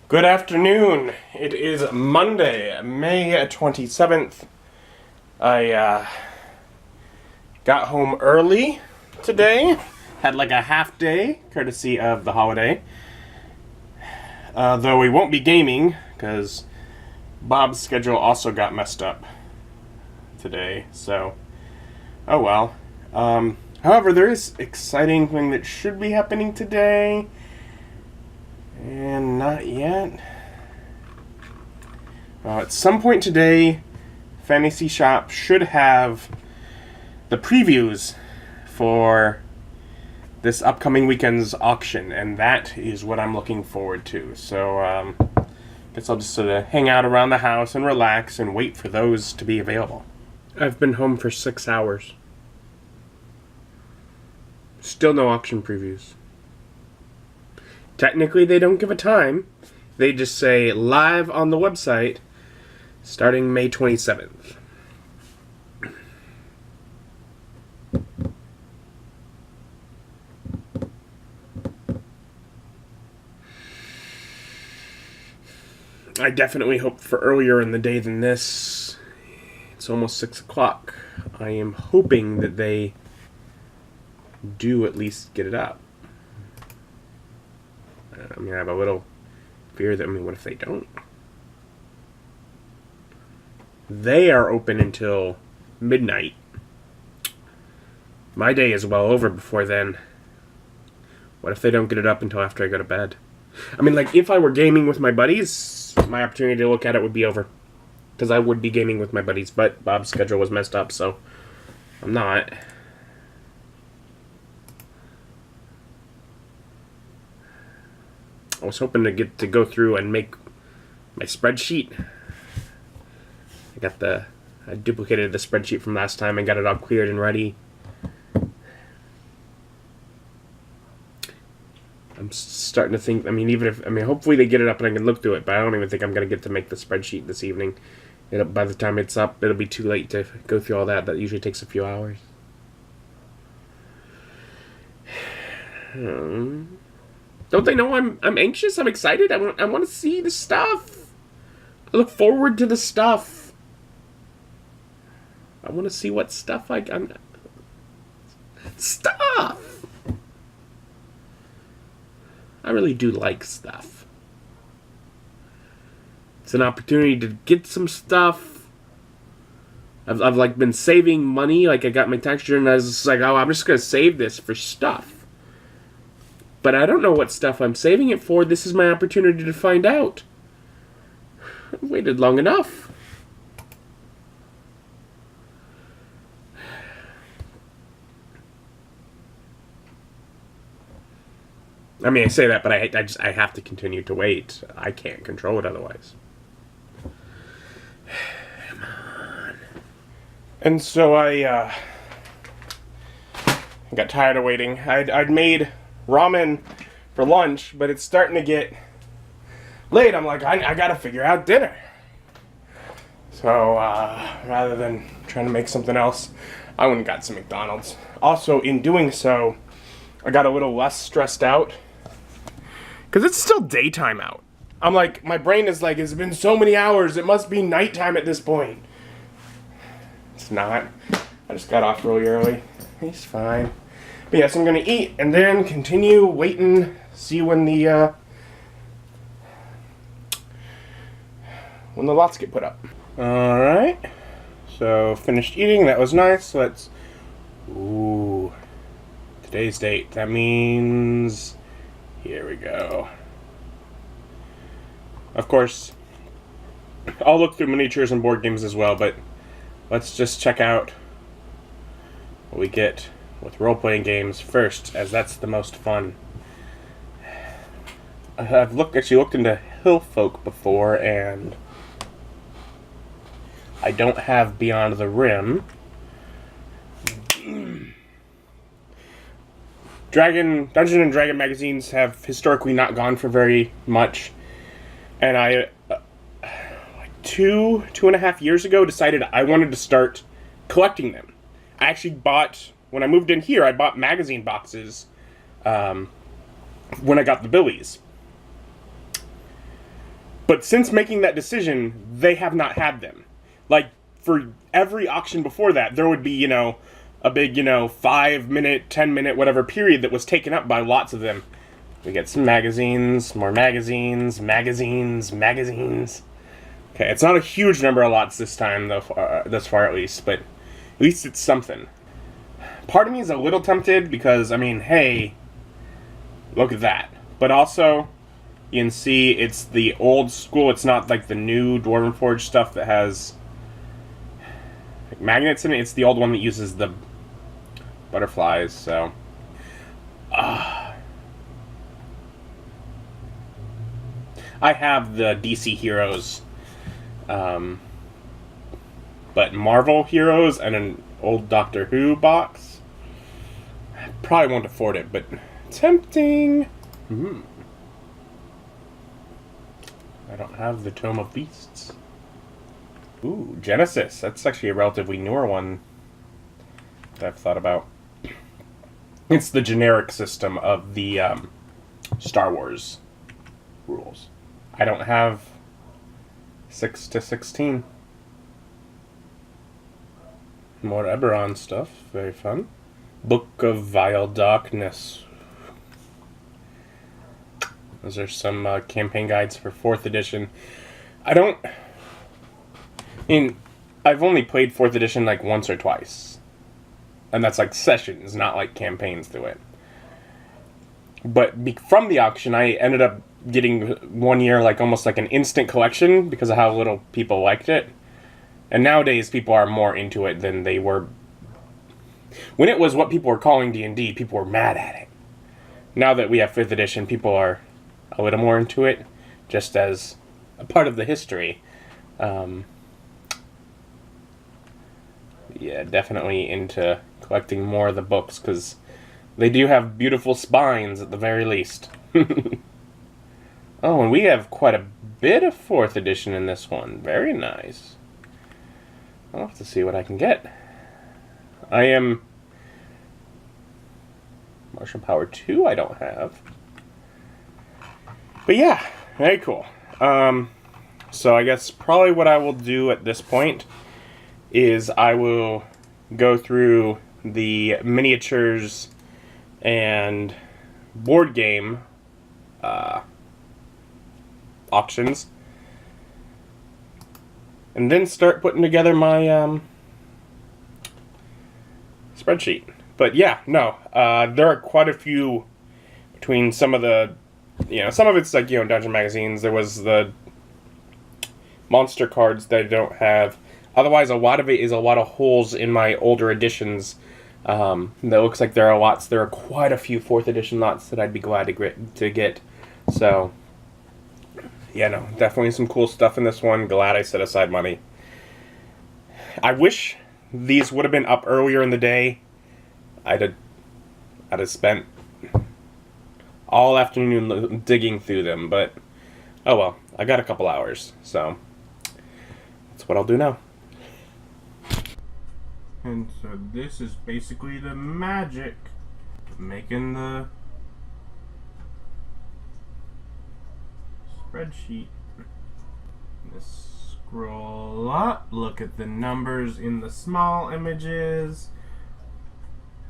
Good afternoon. It is Monday, May 27th. I got home early today. Had like a half day, courtesy of the holiday. Though we won't be gaming, because Bob's schedule also got messed up today, so oh well. However, there is exciting thing that should be happening today. And not yet. At some point today, Fantasy Shop should have the previews for this upcoming weekend's auction, and that is what I'm looking forward to. So, guess I'll just sort of hang out around the house and relax and wait for those to be available. I've been home for 6 hours. Still no auction previews. Technically, they don't give a time. They just say live on the website starting May 27th. I definitely hope for earlier in the day than this. It's almost 6 o'clock. I am hoping that they do at least get it up. I have a little fear that, what if they don't? They are open until midnight. My day is well over before then. What if they don't get it up until after I go to bed? If I were gaming with my buddies, my opportunity to look at it would be over. Because I would be gaming with my buddies, but Bob's schedule was messed up, so I'm not. I was hoping to get to go through and make my spreadsheet. I duplicated the spreadsheet from last time and got it all cleared and ready. I'm starting to think, hopefully they get it up and I can look through it, but I don't even think I'm going to get to make the spreadsheet this evening. By the time it's up, it'll be too late to go through all that. That usually takes a few hours. Don't they know I'm anxious? I'm excited. I want to see the stuff. I look forward to the stuff. I want to see what stuff stuff. I really do like stuff. It's an opportunity to get some stuff. I've been saving money. I got my tax return and I was just like, I'm just gonna save this for stuff. But I don't know what stuff I'm saving it for. This is my opportunity to find out. I've waited long enough. I say that, but I have to continue to wait. I can't control it otherwise. Come on. And so I got tired of waiting. I'd made ramen for lunch, but it's starting to get late. I'm like, I gotta figure out dinner. So rather than trying to make something else, I went and got some McDonald's. Also, in doing so, I got a little less stressed out because it's still daytime out. I'm like, my brain is like, it's been so many hours, it must be nighttime at this point. It's not. I just got off really early. He's fine. But yes, I'm going to eat and then continue waiting, see when the lots get put up. Alright. So, finished eating. That was nice. Ooh. Today's date. That means... Here we go. Of course, I'll look through miniatures and board games as well, but let's just check out what we get with role-playing games first, as that's the most fun. I've actually looked into Hillfolk before, and I don't have Beyond the Rim. Dungeon and Dragon magazines have historically not gone for very much, and I, 2.5 years ago, decided I wanted to start collecting them. I actually bought, when I moved in here, I bought magazine boxes when I got the Billies. But since making that decision, they have not had them. Like, for every auction before that, there would be, a big, 5-minute, 10-minute, whatever period that was taken up by lots of them. We get some magazines, more magazines, magazines. Okay, it's not a huge number of lots this time, though, thus far at least, but at least it's something. Part of me is a little tempted because, hey, look at that. But also, you can see it's the old school. It's not like the new Dwarven Forge stuff that has magnets in it. It's the old one that uses the butterflies, so. I have the DC Heroes, but Marvel Heroes and an old Doctor Who box. I probably won't afford it, but tempting. I don't have the Tome of Beasts. Ooh, Genesis. That's actually a relatively newer one that I've thought about. It's the generic system of the Star Wars rules. I don't have 6 to 16. More Eberron stuff. Very fun. Book of Vile Darkness. Those are some campaign guides for 4th edition. I've only played 4th edition like once or twice. And that's like sessions, not like campaigns through it. But from the auction, I ended up getting one year like almost like an instant collection because of how little people liked it. And nowadays, people are more into it than they were. When it was what people were calling D&D, people were mad at it. Now that we have 5th edition, people are a little more into it, just as a part of the history. Yeah, definitely into collecting more of the books, because they do have beautiful spines at the very least. Oh, and we have quite a bit of 4th edition in this one. Very nice. I'll have to see what I can get. I am... Martial Power 2 I don't have. But yeah, very cool. So I guess probably what I will do at this point is I will go through the miniatures and board game auctions, and then start putting together my spreadsheet. But yeah, no, there are quite a few between some of the, some of it's like, Dungeon Magazines. There was the monster cards that I don't have. Otherwise, a lot of it is a lot of holes in my older editions. That looks like there are lots. There are quite a few 4th edition lots that I'd be glad to get. So, yeah, no, definitely some cool stuff in this one. Glad I set aside money. I wish these would have been up earlier in the day. I'd have spent all afternoon digging through them, but oh well, I got a couple hours, so that's what I'll do now. And so this is basically the magic of making the spreadsheet. Just scroll up, look at the numbers in the small images,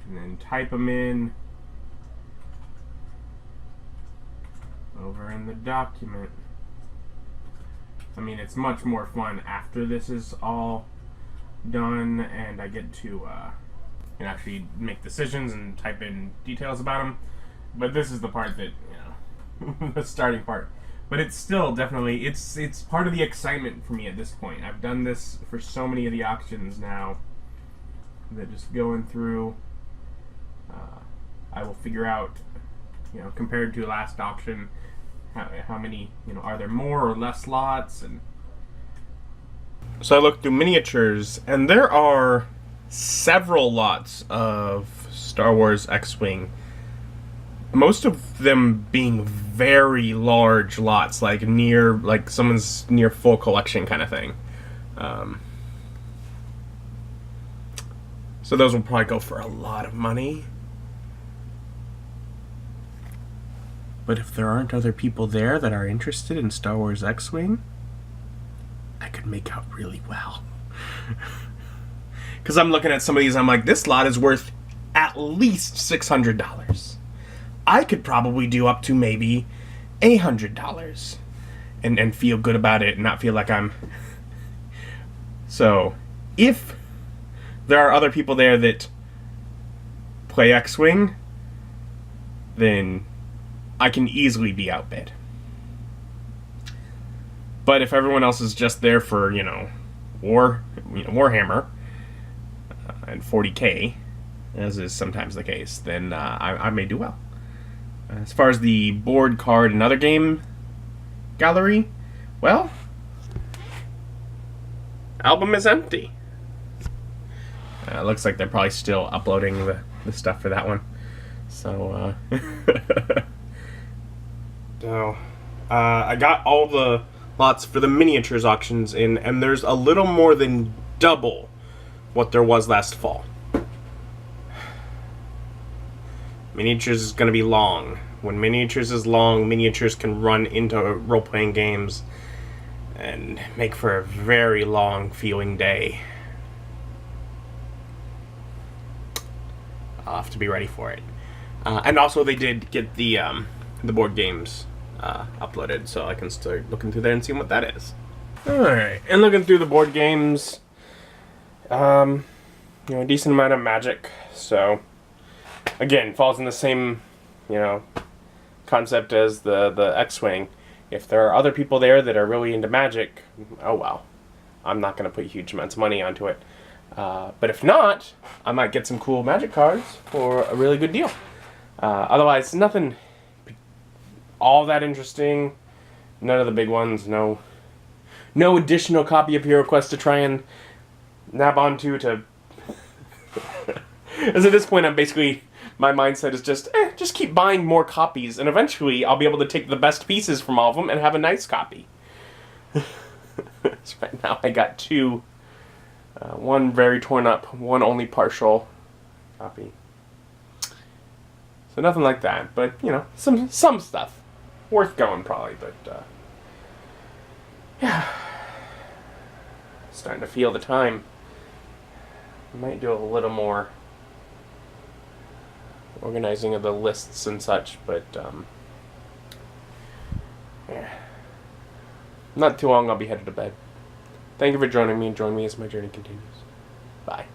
and then type them in over in the document. It's much more fun after this is all done and I get to actually make decisions and type in details about them. But this is the part that, the starting part. But it's still definitely, it's part of the excitement for me at this point. I've done this for so many of the auctions now that just going through, I will figure out, compared to last auction, how many, are there more or less lots? And so I looked through miniatures, and there are several lots of Star Wars X-Wing. Most of them being very large lots, like someone's near full collection kind of thing. So those will probably go for a lot of money. But if there aren't other people there that are interested in Star Wars X-Wing, I could make out really well. Because I'm looking at some of these, I'm like, this lot is worth at least $600. I could probably do up to maybe $800 and feel good about it and not feel like I'm... So, if there are other people there that play X-Wing, then I can easily be outbid. But if everyone else is just there for, Warhammer and 40K, as is sometimes the case, then I may do well. As far as the board, card, and other game gallery, well, album is empty. It looks like they're probably still uploading the stuff for that one. So, so I got all the lots for the miniatures auctions in, and there's a little more than double what there was last fall. Miniatures is going to be long. When miniatures is long, miniatures can run into role-playing games and make for a very long feeling day. I'll have to be ready for it. And also they did get the board games uploaded, so I can start looking through there and seeing what that is. Alright, and looking through the board games, a decent amount of Magic, so again, falls in the same, concept as the X-Wing. If there are other people there that are really into Magic, oh well. I'm not going to put huge amounts of money onto it. But if not, I might get some cool Magic cards for a really good deal. Otherwise, nothing all that interesting. None of the big ones. No additional copy of Hero Quest to try and nab onto to... As at this point, I'm basically... My mindset is just keep buying more copies, and eventually I'll be able to take the best pieces from all of them and have a nice copy. So right now I got two. One very torn up, one only partial copy. So nothing like that, but, some stuff. Worth going, probably, but, yeah. Starting to feel the time. Might do a little more organizing of the lists and such, but yeah. Not too long, I'll be headed to bed. Thank you for joining me. Join me as my journey continues. Bye.